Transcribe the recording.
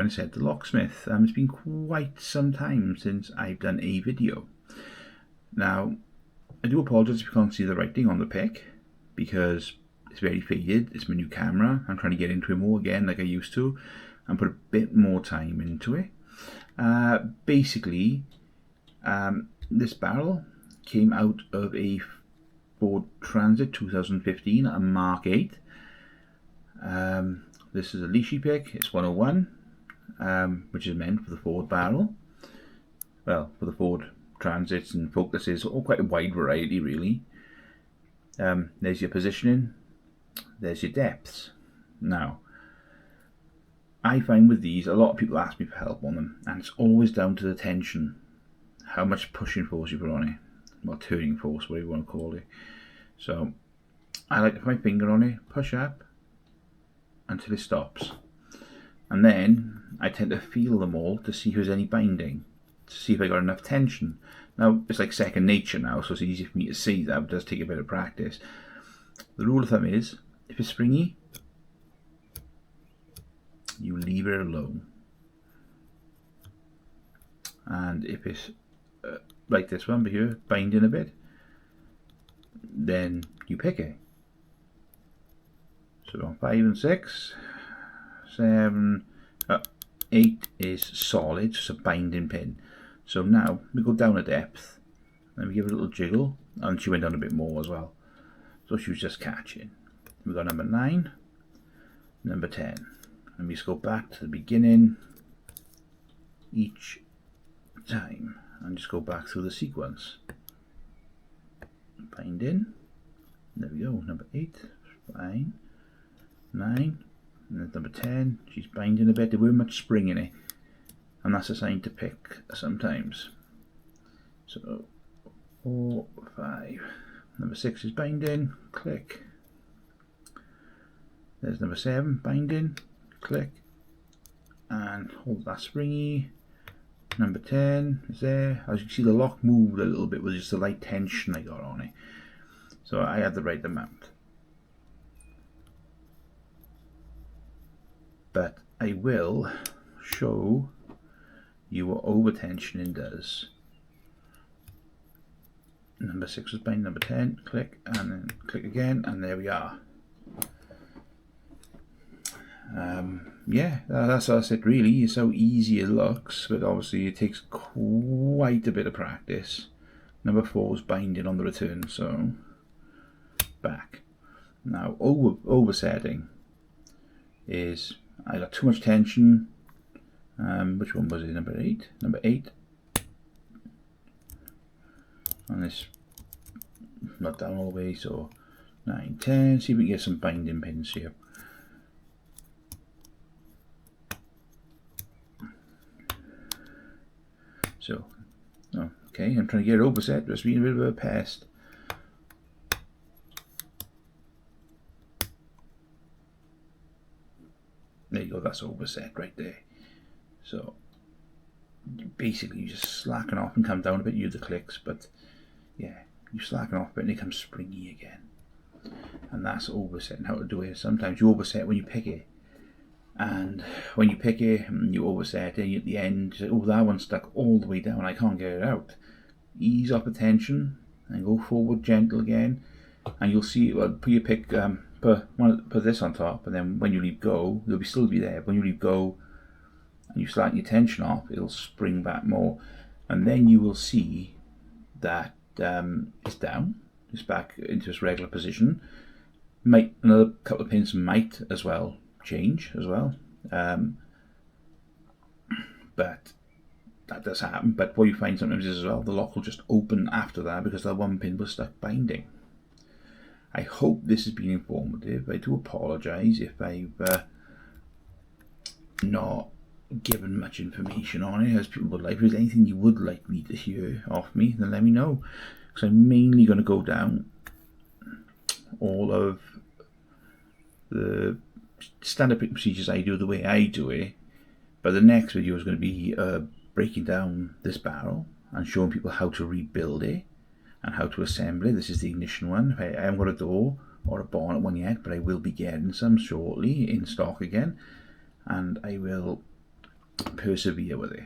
when I said the locksmith. It's been quite some time since I've done a video. Now, I do apologise if you can't see the writing on the pic, because it's very faded. It's my new camera. I'm trying to get into it more again like I used to and put a bit more time into it. Basically, this barrel came out of a Ford Transit 2015, a Mk8. This is a leashy pick. It's 101, which is meant for the Ford barrel. Well, for the Ford Transits and Focuses, or quite a wide variety really. There's your positioning, there's your depths. Now, I find with these, a lot of people ask me for help on them, and it's always down to the tension, how much pushing force you put on it, or turning force, whatever you want to call it. So, I like to put my finger on it, push up until it stops, and then I tend to feel them all to see if there's any binding, to see if I got enough tension. Now, it's like second nature now, so it's easy for me to see that, but it does take a bit of practice. The rule of thumb is, if it's springy, you leave it alone. And if it's like this one here, binding a bit, then you pick it. So on 5 and 6, 7, 8 is solid, just a binding pin. So now we go down a depth, and we give it a little jiggle, and she went down a bit more as well. So she was just catching. We got number 9, number 10, and we just go back to the beginning each time, and just go back through the sequence. Bind in. There we go. Number 8, fine. 9, and then number 10. She's binding a bit. There weren't much spring in it, and that's a sign to pick sometimes. So 4, 5. Number 6 is binding. Click. There's number 7, binding. Click. And hold that springy. Number 10 is there. As you can see, the lock moved a little bit with just the light tension I got on it. So I had the right amount. But I will show you what over tensioning does. Number 6 was bind, number 10, click, and then click again, and there we are. Yeah, that's it really. It's how easy it looks, but obviously it takes quite a bit of practice. Number 4 was binding on the return, so back. Now oversetting is, I got too much tension. Which one was it? Number 8? Number 8. And this not down all the way, so 9, 10. See if we can get some binding pins here. So, okay, I'm trying to get it overset, just being a bit of a pest. There you go, that's overset right there. So, basically you just slacken off and come down a bit, you do the clicks, but yeah, you slacken off a bit and it comes springy again. And that's oversetting, how to do it. Sometimes you overset when you pick it, and when you pick it and you overset it, at the end you say, oh, that one's stuck all the way down, I can't get it out. Ease off the tension and go forward gentle again, and you'll see, well, put your pick, put this on top, and then when you leave go, it'll still be there. When you leave go and you slacken your tension off, it'll spring back more, and then you will see that it's down, it's back into its regular position. Another couple of pins might as well change as well, but that does happen. But what you find sometimes is as well, the lock will just open after that because that one pin was stuck binding. I hope this has been informative. I do apologise if I've not given much information on it, as people would like. If there's anything you would like me to hear off me, then let me know, because I'm mainly going to go down all of the standard pick procedures I do the way I do it, but the next video is going to be breaking down this barrel and showing people how to rebuild it and how to assemble it. This is the ignition one. I haven't got a door or a bonnet one yet, but I will be getting some shortly in stock again, and I will persevere with it.